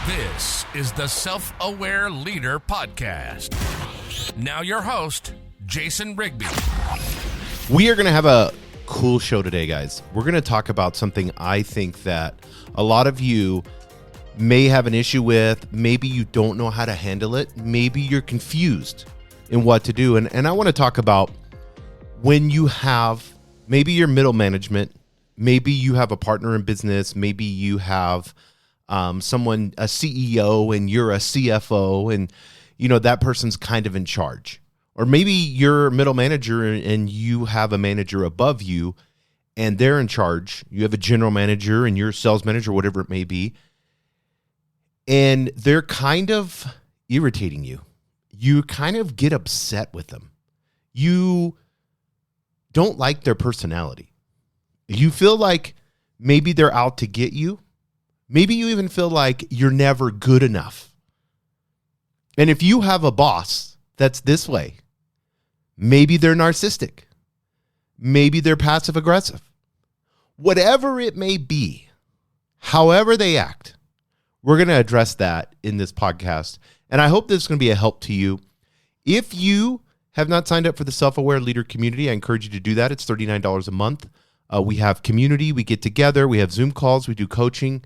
This is the Self-Aware Leader Podcast. Now your host, Jason Rigby. We are going to have a cool show today, guys. We're going to talk about something I think that a lot of you may have an issue with. Maybe you don't know how to handle it. Maybe you're confused in what to do. And I want to talk about when you have, maybe your middle management, maybe you have a partner in business, maybe you have someone, a CEO, and you're a CFO, and you know that person's kind of in charge. Or maybe you're a middle manager and you have a manager above you and they're in charge. You have a general manager and you're a sales manager, whatever it may be. And they're kind of irritating you. You kind of get upset with them. You don't like their personality. You feel like maybe they're out to get you. Maybe you even feel like you're never good enough. And if you have a boss that's this way, maybe they're narcissistic. Maybe they're passive aggressive. Whatever it may be, however they act, we're going to address that in this podcast. And I hope this is going to be a help to you. If you have not signed up for the Self-Aware Leader community, I encourage you to do that. It's $39 a month. We have community. We get together. We have Zoom calls. We do coaching.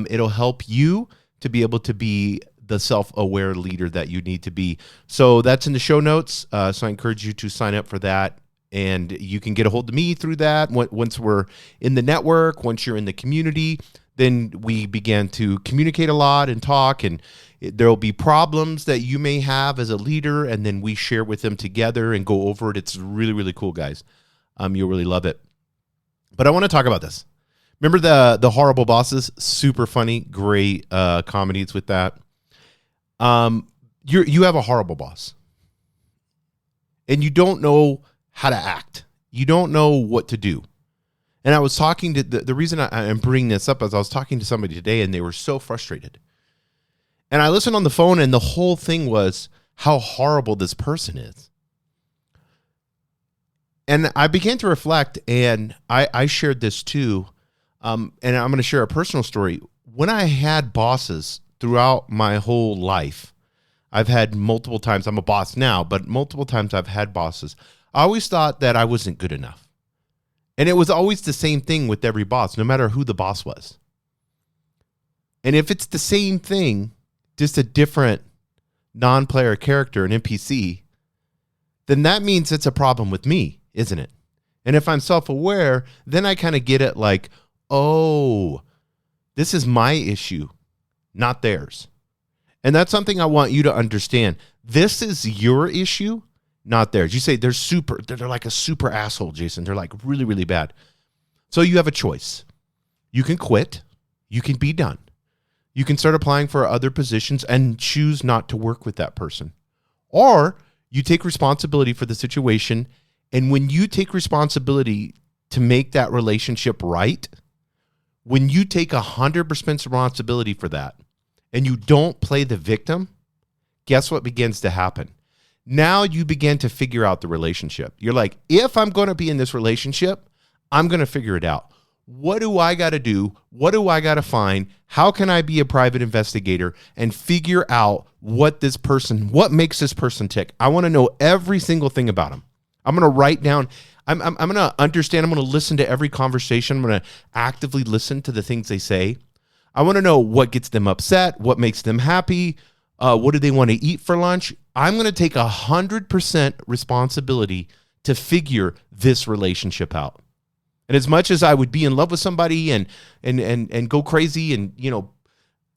It'll help you to be able to be the self-aware leader that you need to be. So that's in the show notes. So I encourage you to sign up for that. And you can get a hold of me through that. Once we're in the network, once you're in the community, then we began to communicate a lot and talk. And there'll be problems that you may have as a leader. And then we share with them together and go over it. It's really, really cool, guys. You'll really love it. But I want to talk about this. Remember the horrible bosses? Super funny, great comedies with that. You have a horrible boss, and you don't know how to act. You don't know what to do. And I was talking to the reason I'm bringing this up is I was talking to somebody today, and they were so frustrated. And I listened on the phone, and the whole thing was how horrible this person is. And I began to reflect, and I shared this too. And I'm going to share a personal story. When I had bosses throughout my whole life, I've had multiple times, I'm a boss now, but multiple times I've had bosses. I always thought that I wasn't good enough. And it was always the same thing with every boss, no matter who the boss was. And if it's the same thing, just a different non-player character, an NPC, then that means it's a problem with me, isn't it? And if I'm self-aware, then I kind of get it like, oh, this is my issue, not theirs. And that's something I want you to understand. This is your issue, not theirs. You say they're like a super asshole, Jason. They're like really, really bad. So you have a choice. You can quit. You can be done. You can start applying for other positions and choose not to work with that person. Or you take responsibility for the situation. And when you take responsibility to make that relationship right, when you take 100% responsibility for that and you don't play the victim, guess what begins to happen? Now you begin to figure out the relationship. You're like, if I'm going to be in this relationship, I'm going to figure it out. What do I got to do? What do I got to find? How can I be a private investigator and figure out what makes this person tick? I want to know every single thing about them. I'm going to write down. I'm going to understand. I'm going to listen to every conversation. I'm going to actively listen to the things they say. I want to know what gets them upset, what makes them happy, what do they want to eat for lunch. I'm going to take 100% responsibility to figure this relationship out. And as much as I would be in love with somebody and go crazy and, you know,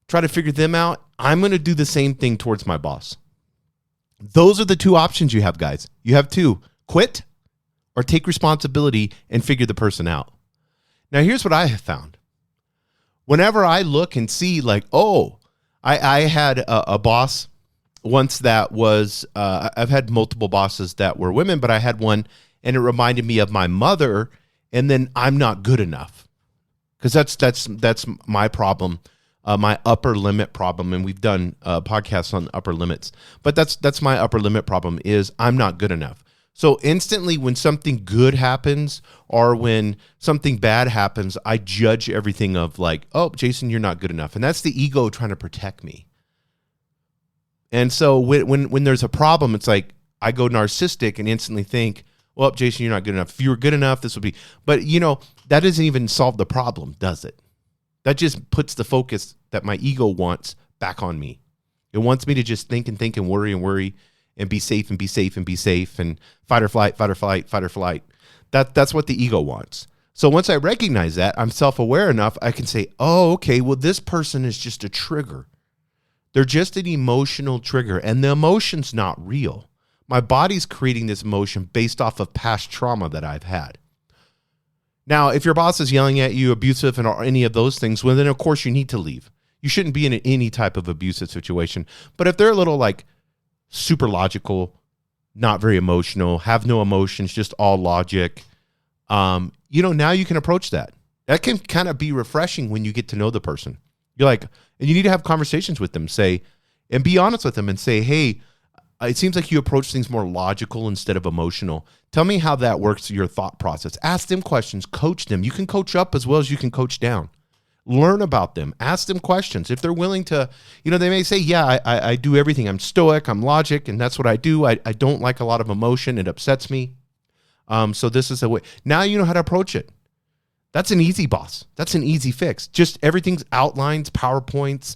try to figure them out, I'm going to do the same thing towards my boss. Those are the two options you have, guys. You have two: quit or take responsibility and figure the person out. Now, here's what I have found. Whenever I look and see like, oh, I had a boss once that was, I've had multiple bosses that were women, but I had one and it reminded me of my mother, and then I'm not good enough. Because that's my problem, my upper limit problem, and we've done podcasts on upper limits. But that's my upper limit problem is I'm not good enough. So instantly when something good happens or when something bad happens, I judge everything of like, oh, Jason, you're not good enough. And that's the ego trying to protect me. And so when there's a problem, it's like I go narcissistic and instantly think, well, Jason, you're not good enough. If you were good enough, this would be. But, that doesn't even solve the problem, does it? That just puts the focus that my ego wants back on me. It wants me to just think and worry and be safe and be safe and be safe and fight or flight, fight or flight, fight or flight. That's what the ego wants. So once I recognize that, I'm self-aware enough, I can say, oh, okay, well, this person is just a trigger. They're just an emotional trigger, and the emotion's not real. My body's creating this emotion based off of past trauma that I've had. Now, if your boss is yelling at you, abusive, and any of those things, well, then of course you need to leave. You shouldn't be in any type of abusive situation. But if they're a little like super logical, not very emotional, have no emotions, just all logic, now you can approach that. That can kind of be refreshing when you get to know the person. You're like, and you need to have conversations with them, and be honest with them and say, hey, it seems like you approach things more logical instead of emotional. Tell me how that works, your thought process. Ask them questions, coach them. You can coach up as well as you can coach down. Learn about them. Ask them questions. If they're willing to, they may say, yeah, I do everything. I'm stoic, I'm logic, and that's what I do. I don't like a lot of emotion. It upsets me. So this is a way. Now you know how to approach it. That's an easy boss. That's an easy fix. Just everything's outlines, PowerPoints,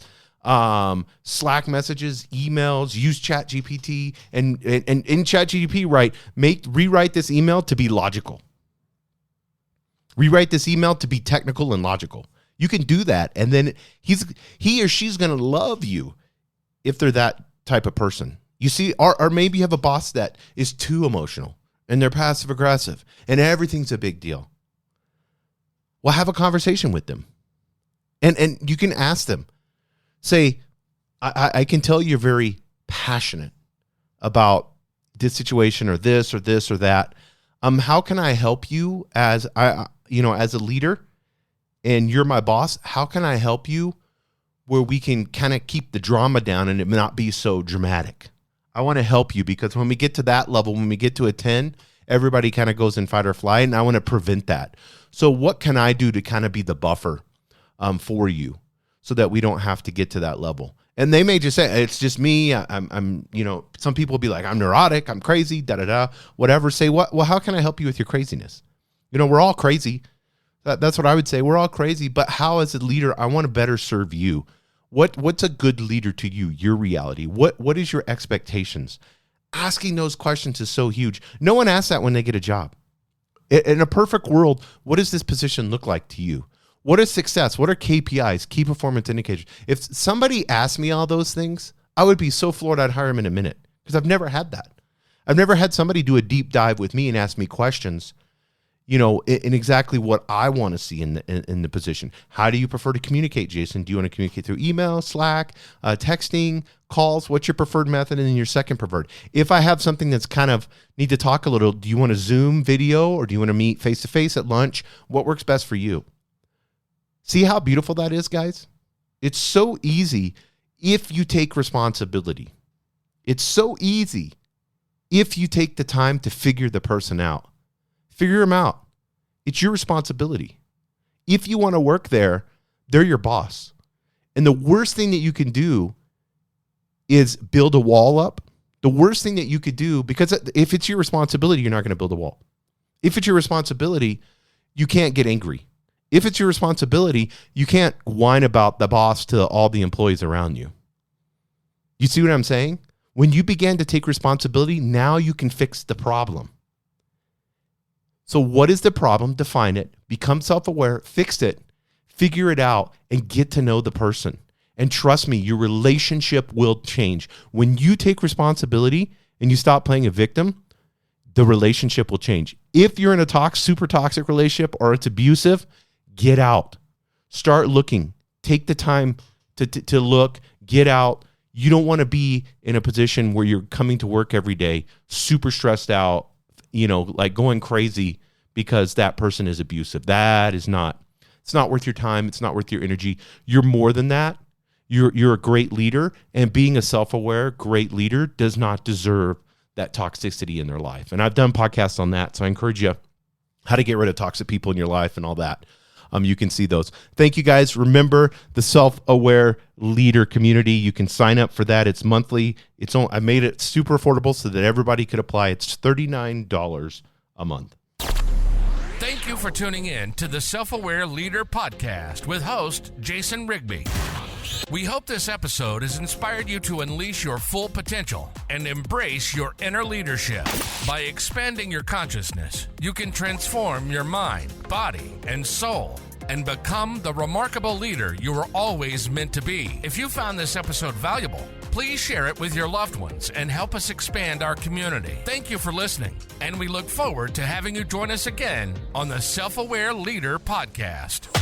Slack messages, emails, use ChatGPT, and in ChatGPT, rewrite this email to be logical. Rewrite this email to be technical and logical. You can do that, and then he or she's going to love you if they're that type of person. You see, or maybe you have a boss that is too emotional, and they're passive aggressive, and everything's a big deal. Well, have a conversation with them, and you can ask them. Say, I can tell you're very passionate about this situation or this or this or that. How can I help you as a leader, and you're my boss? How can I help you where we can kind of keep the drama down and it not be so dramatic? I want to help you because when we get to that level, when we get to a 10, everybody kind of goes in fight or flight, and I want to prevent that. So what can I do to kind of be the buffer for you so that we don't have to get to that level? And they may just say, it's just me. I'm some people will be like, I'm neurotic, I'm crazy, whatever. Say, what? Well, how can I help you with your craziness? We're all crazy. That's what I would say. We're all crazy, but how as a leader, I want to better serve you. What's a good leader to you, your reality? What is your expectations? Asking those questions is so huge. No one asks that when they get a job. In a perfect world, what does this position look like to you? What is success? What are KPIs, key performance indicators? If somebody asked me all those things, I would be so floored I'd hire him in a minute because I've never had that. I've never had somebody do a deep dive with me and ask me questions, in exactly what I want to see in the position. How do you prefer to communicate, Jason? Do you want to communicate through email, Slack, texting, calls? What's your preferred method and then your second preferred? If I have something that's kind of need to talk a little, do you want to Zoom video or do you want to meet face-to-face at lunch? What works best for you? See how beautiful that is, guys? It's so easy if you take responsibility. It's so easy if you take the time to figure the person out. Figure them out. It's your responsibility. If you want to work there, they're your boss. And the worst thing that you can do is build a wall up. The worst thing that you could do, because if it's your responsibility, you're not going to build a wall. If it's your responsibility, you can't get angry. If it's your responsibility, you can't whine about the boss to all the employees around you. You see what I'm saying? When you begin to take responsibility, now you can fix the problem. So what is the problem? Define it, become self-aware, fix it, figure it out, and get to know the person. And trust me, your relationship will change. When you take responsibility and you stop playing a victim, the relationship will change. If you're in a super toxic relationship or it's abusive, get out. Start looking. Take the time to look, get out. You don't want to be in a position where you're coming to work every day, super stressed out, like going crazy because that person is abusive. It's not worth your time. It's not worth your energy. You're more than that. You're a great leader, and being a self-aware, great leader does not deserve that toxicity in their life. And I've done podcasts on that, so I encourage you how to get rid of toxic people in your life and all that. You can see those. Thank you, guys. Remember the Self-Aware Leader community. You can sign up for that. It's monthly. I made it super affordable so that everybody could apply. It's $39 a month. Thank you for tuning in to the Self-Aware Leader Podcast with host Jason Rigby. We hope this episode has inspired you to unleash your full potential and embrace your inner leadership. By expanding your consciousness, you can transform your mind, body, and soul and become the remarkable leader you were always meant to be. If you found this episode valuable, please share it with your loved ones and help us expand our community. Thank you for listening, and we look forward to having you join us again on the Self-Aware Leader Podcast.